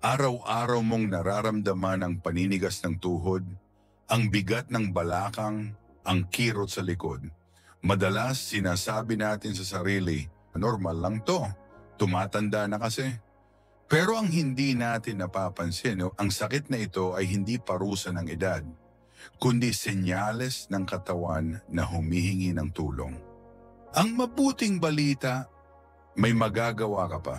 Araw-araw mong nararamdaman ang paninigas ng tuhod, ang bigat ng balakang, ang kirot sa likod. Madalas sinasabi natin sa sarili, normal lang to, tumatanda na kasi. Pero ang hindi natin napapansin, ang sakit na ito ay hindi parusa ng edad, kundi senyales ng katawan na humihingi ng tulong. Ang mabuting balita, may magagawa ka pa.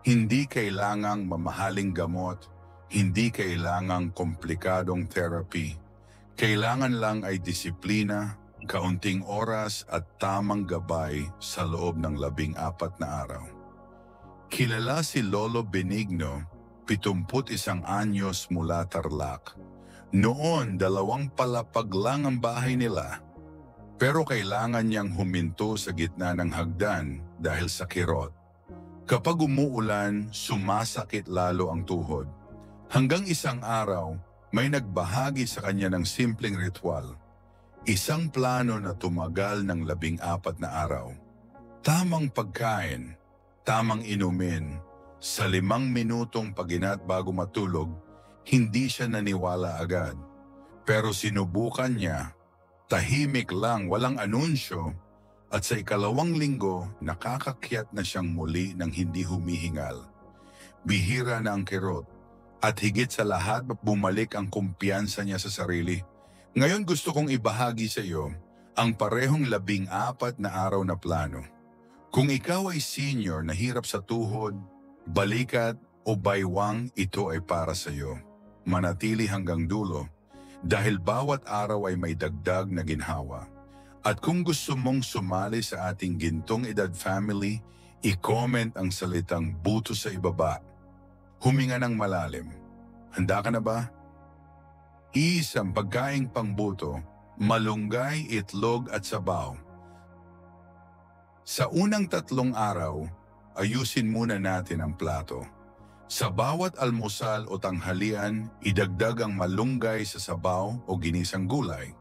Hindi kailangang mamahaling gamot, hindi kailangang komplikadong therapy. Kailangan lang ay disiplina, kaunting oras at tamang gabay sa loob ng 14 na araw. Kilala si Lolo Benigno, 71 anyos mula Tarlac. Noon, 2 palapag lang ang bahay nila, pero kailangan niyang huminto sa gitna ng hagdan dahil sa kirot. Kapag umuulan, sumasakit lalo ang tuhod. Hanggang isang araw, may nagbahagi sa kanya ng simpleng ritual. Isang plano na tumagal ng 14 na araw. Tamang pagkain, tamang inumin, sa 5 minutong pag-inat bago matulog, hindi siya naniwala agad. Pero sinubukan niya, tahimik lang, walang anunsyo, at sa 2 linggo, nakakakyat na siyang muli ng hindi humihingal. Bihira na ang kirot, at higit sa lahat bumalik ang kumpiyansa niya sa sarili. Ngayon gusto kong ibahagi sa iyo ang parehong 14 na araw na plano. Kung ikaw ay senior na hirap sa tuhod, balikat o baywang, ito ay para sa iyo. Manatili hanggang dulo dahil bawat araw ay may dagdag na ginhawa. At kung gusto mong sumali sa ating Gintong Edad Family, i-comment ang salitang buto sa ibaba. Huminga ng malalim. Handa ka na ba? Isang pagkaing pangbuto, malunggay, itlog at sabaw. Sa unang 3 araw, ayusin muna natin ang plato. Sa bawat almusal o tanghalian, idagdag ang malunggay sa sabaw o ginisang gulay.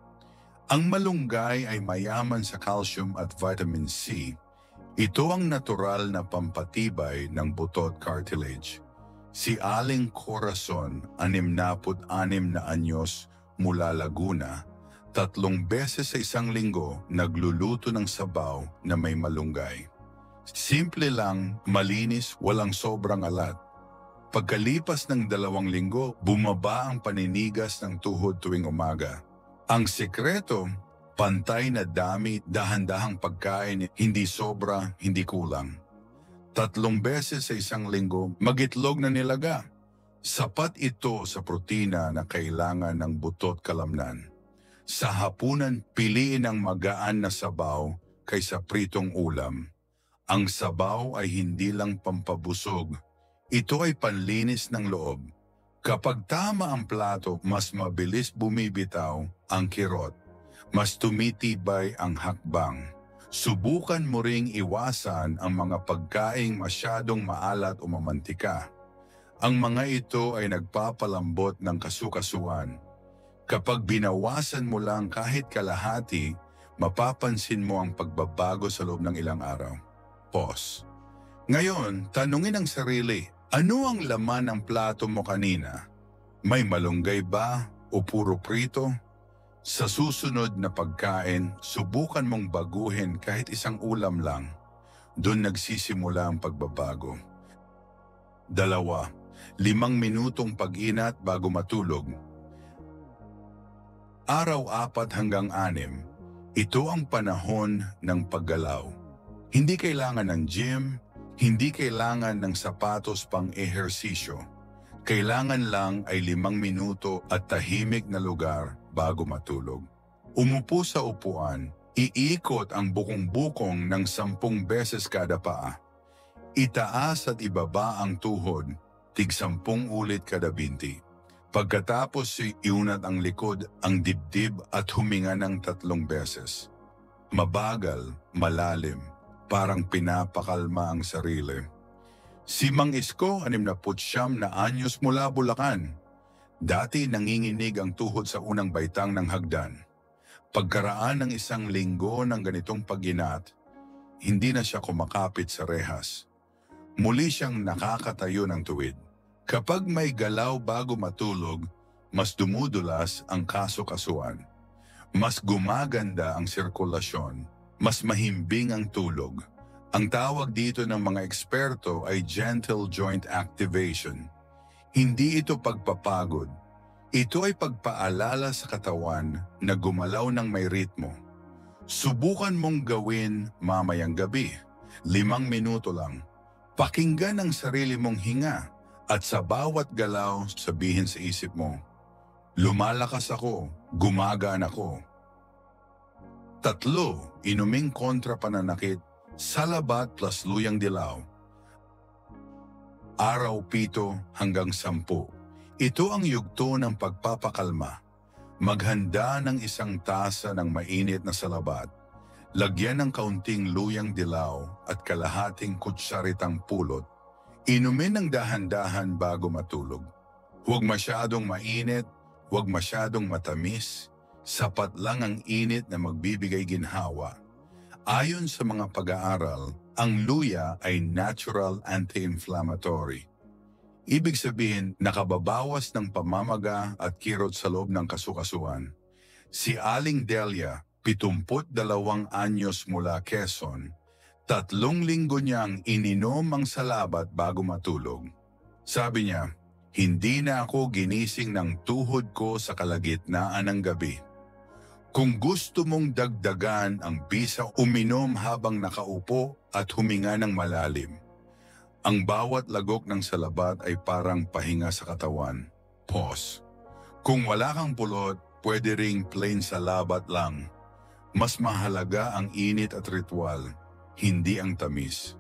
Ang malunggay ay mayaman sa calcium at vitamin C. Ito ang natural na pampatibay ng buto at cartilage. Si Aling Corazon, 66 na anyos mula Laguna, 3 beses sa isang linggo nagluluto ng sabaw na may malunggay. Simple lang, malinis, walang sobrang alat. Pagkalipas ng 2 linggo, bumaba ang paninigas ng tuhod tuwing umaga. Ang sekreto, pantay na dami, dahan-dahang pagkain, hindi sobra, hindi kulang. 3 beses sa isang linggo, mag-itlog na nilaga. Sapat ito sa protina na kailangan ng butot kalamnan. Sa hapunan, piliin ang magaan na sabaw kaysa pritong ulam. Ang sabaw ay hindi lang pampabusog, ito ay panlinis ng loob. Kapag tama ang plato, mas mabilis bumibitaw ang kirot. Mas tumitibay ang hakbang. Subukan mo ring iwasan ang mga pagkaing masyadong maalat o mamantika. Ang mga ito ay nagpapalambot ng kasukasuan. Kapag binawasan mo lang kahit kalahati, mapapansin mo ang pagbabago sa loob ng ilang araw. Pause. Ngayon, tanungin ang sarili, ano ang laman ng plato mo kanina? May malunggay ba o puro prito? Sa susunod na pagkain, subukan mong baguhin kahit isang ulam lang. Doon nagsisimula ang pagbabago. 2. 5 minutong pag-inat bago matulog. Araw 4 hanggang 6. Ito ang panahon ng paggalaw. Hindi kailangan ng gym, hindi kailangan ng sapatos pang ehersisyo. Kailangan lang ay 5 minuto at tahimik na lugar bago matulog. Umupo sa upuan, iikot ang bukong-bukong ng 10 beses kada paa. Itaas at ibaba ang tuhod, tig 10 ulit kada binti. Pagkatapos iunat ang likod, ang dibdib at huminga ng 3 beses. Mabagal, malalim, parang pinapakalma ang sarili. Si Mang Isko, 69 na anyos mula Bulacan. Dati nanginginig ang tuhod sa unang baitang ng hagdan. Pagkaraan ng 1 linggo ng ganitong pag-inat, hindi na siya kumakapit sa rehas. Muli siyang nakakatayo ng tuwid. Kapag may galaw bago matulog, mas dumudulas ang kaso-kasuan. Mas gumaganda ang sirkulasyon, mas mahimbing ang tulog. Ang tawag dito ng mga eksperto ay gentle joint activation. Hindi ito pagpapagod. Ito ay pagpaalala sa katawan na gumalaw ng may ritmo. Subukan mong gawin mamayang gabi, 5 minuto lang. Pakinggan ang sarili mong hinga at sa bawat galaw sabihin sa isip mo, lumalakas ako, gumagaan ako. 3, inuming kontra pananakit, salabat plus luyang dilaw. Araw 7 hanggang 10. Ito ang yugto ng pagpapakalma. Maghanda ng 1 tasa ng mainit na salabat. Lagyan ng kaunting luyang dilaw at kalahating kutsaritang pulot. Inumin ng dahan-dahan bago matulog. Huwag masyadong mainit, huwag masyadong matamis. Sapat lang ang init na magbibigay ginhawa. Ayon sa mga pag-aaral, ang luya ay natural anti-inflammatory. Ibig sabihin, nakababawas ng pamamaga at kirot sa loob ng kasukasuan. Si Aling Delia, 72 anyos mula Quezon, 3 linggo niyang ininom ang salabat bago matulog. Sabi niya, hindi na ako ginising ng tuhod ko sa kalagitnaan ng gabi. Kung gusto mong dagdagan ang bisa, uminom habang nakaupo at huminga ng malalim. Ang bawat lagok ng salabat ay parang pahinga sa katawan. Pause. Kung wala kang pulot, pwede ring plain salabat lang. Mas mahalaga ang init at ritual, hindi ang tamis.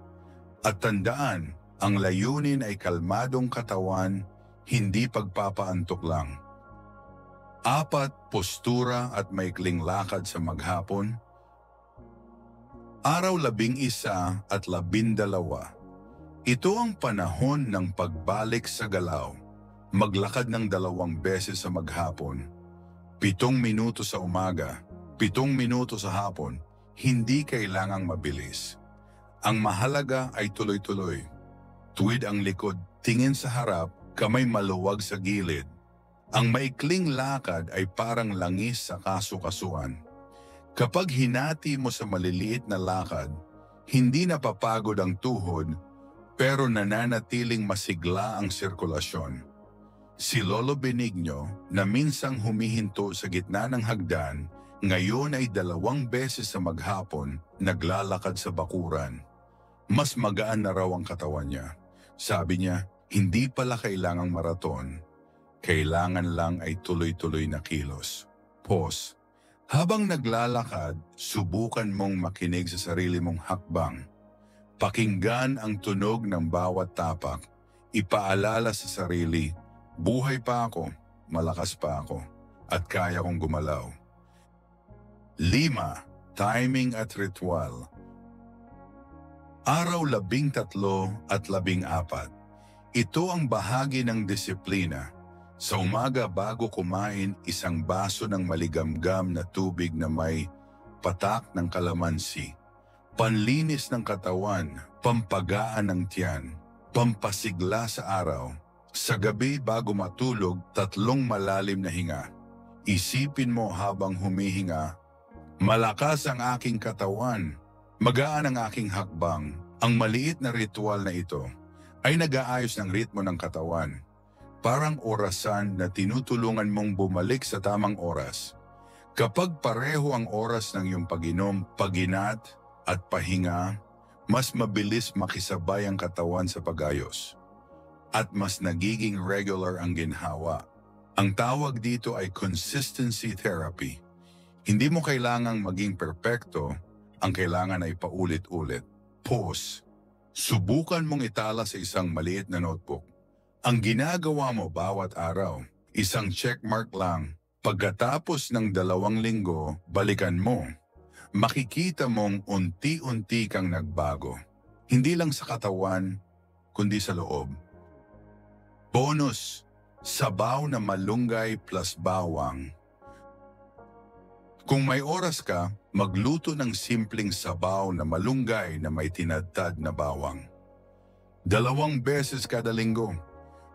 At tandaan, ang layunin ay kalmadong katawan, hindi pagpapaantok lang. 4, postura at maikling lakad sa maghapon. Araw 11 at 12. Ito ang panahon ng pagbalik sa galaw. Maglakad ng 2 beses sa maghapon. 7 minuto sa umaga, 7 minuto sa hapon. Hindi kailangang mabilis. Ang mahalaga ay tuloy-tuloy. Tuwid ang likod, tingin sa harap, kamay maluwag sa gilid. Ang maikling lakad ay parang langis sa kaso-kasuan. Kapag hinati mo sa maliliit na lakad, hindi napapagod ang tuhod, pero nananatiling masigla ang sirkulasyon. Si Lolo Benigno na minsang humihinto sa gitna ng hagdan, ngayon ay 2 beses sa maghapon naglalakad sa bakuran. Mas magaan na raw ang katawan niya. Sabi niya, hindi pala kailangang maraton. Kailangan lang ay tuloy-tuloy na kilos. Pause. Habang naglalakad, subukan mong makinig sa sarili mong hakbang. Pakinggan ang tunog ng bawat tapak. Ipaalala sa sarili, buhay pa ako, malakas pa ako, at kaya kong gumalaw. 5, timing at ritual. Araw 13 at 14. Ito ang bahagi ng disiplina. Sa umaga bago kumain, 1 baso ng maligamgam na tubig na may patak ng kalamansi. Panlinis ng katawan, pampagaan ng tiyan, pampasigla sa araw. Sa gabi bago matulog, 3 malalim na hinga. Isipin mo habang humihinga, malakas ang aking katawan, magaan ang aking hakbang. Ang maliit na ritual na ito ay nag-aayos ng ritmo ng katawan. Parang orasan na tinutulungan mong bumalik sa tamang oras. Kapag pareho ang oras ng iyong pag-inom, pag-inat, at pahinga, mas mabilis makisabay ang katawan sa pag-ayos. At mas nagiging regular ang ginhawa. Ang tawag dito ay consistency therapy. Hindi mo kailangang maging perpekto, ang kailangan ay paulit-ulit. Pause. Subukan mong itala sa isang maliit na notebook. Ang ginagawa mo bawat araw, 1 checkmark lang. Pagkatapos ng 2 linggo, balikan mo. Makikita mong unti-unti kang nagbago. Hindi lang sa katawan, kundi sa loob. Bonus, sabaw na malunggay plus bawang. Kung may oras ka, magluto ng simpleng sabaw na malunggay na may tinadtad na bawang. 2 beses kada linggo.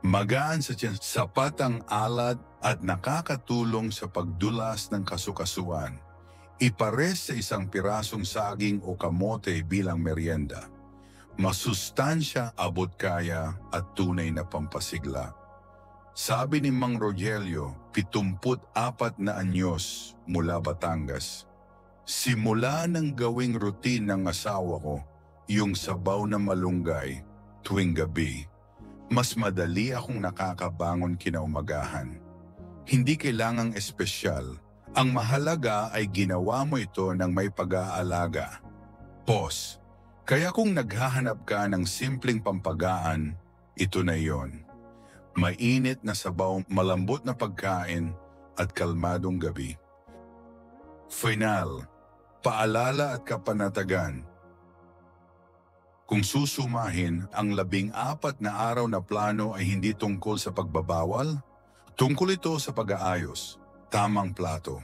Magaan sa tiyan, sapat ang alat at nakakatulong sa pagdulas ng kasukasuan. Ipares sa isang pirasong saging o kamote bilang merienda. Masustansya, abot kaya at tunay na pampasigla. Sabi ni Mang Rogelio, 74 na anyos mula Batangas. Simula nang gawing routine ng asawa ko, yung sabaw na malunggay tuwing gabi. Mas madali akong nakakabangon kinaumagahan. Hindi kailangang espesyal. Ang mahalaga ay ginawa mo ito ng may pag-aalaga. Pause. Kaya kung naghahanap ka ng simpleng pampagaan, ito na yon. Mainit na sabaw, malambot na pagkain at kalmadong gabi. Final. Paalala at kapanatagan. Kung susumahin, ang 14 na araw na plano ay hindi tungkol sa pagbabawal, tungkol ito sa pag-aayos, tamang plato,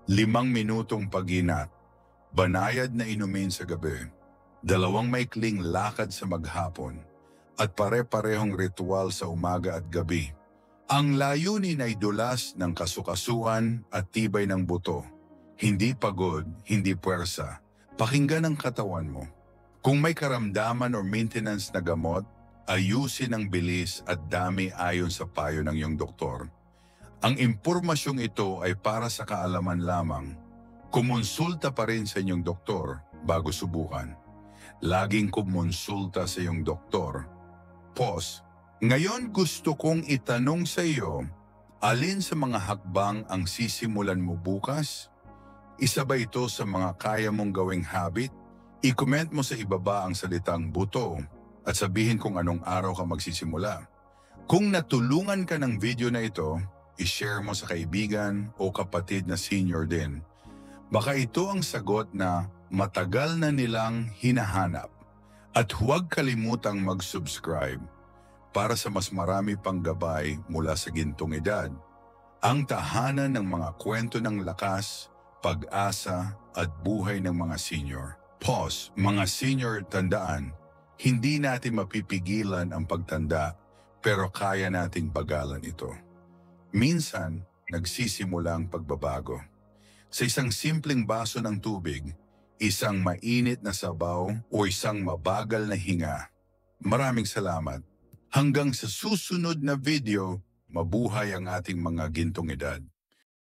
5 minutong pag-inat, banayad na inumin sa gabi, 2 maikling lakad sa maghapon, at pare-parehong ritual sa umaga at gabi. Ang layunin ay dulas ng kasukasuan at tibay ng buto. Hindi pagod, hindi puwersa. Pakinggan ang katawan mo. Kung may karamdaman o maintenance na gamot, ayusin ang bilis at dami ayon sa payo ng iyong doktor. Ang impormasyong ito ay para sa kaalaman lamang. Kumonsulta pa rin sa inyong doktor bago subukan. Laging kumonsulta sa iyong doktor. Pause. Ngayon gusto kong itanong sa iyo, alin sa mga hakbang ang sisimulan mo bukas? Isa ba ito sa mga kaya mong gawing habit? I-comment mo sa ibaba ang salitang buto at sabihin kung anong araw ka magsisimula. Kung natulungan ka ng video na ito, i-share mo sa kaibigan o kapatid na senior din. Baka ito ang sagot na matagal na nilang hinahanap. At huwag kalimutang mag-subscribe para sa mas marami pang gabay mula sa Gintong Edad. Ang tahanan ng mga kwento ng lakas, pag-asa at buhay ng mga senior. Pause. Mga senior, tandaan, hindi natin mapipigilan ang pagtanda pero kaya nating bagalan ito. Minsan, nagsisimula ang pagbabago. Sa isang simpleng baso ng tubig, isang mainit na sabaw o isang mabagal na hinga. Maraming salamat. Hanggang sa susunod na video, mabuhay ang ating mga Gintong Edad.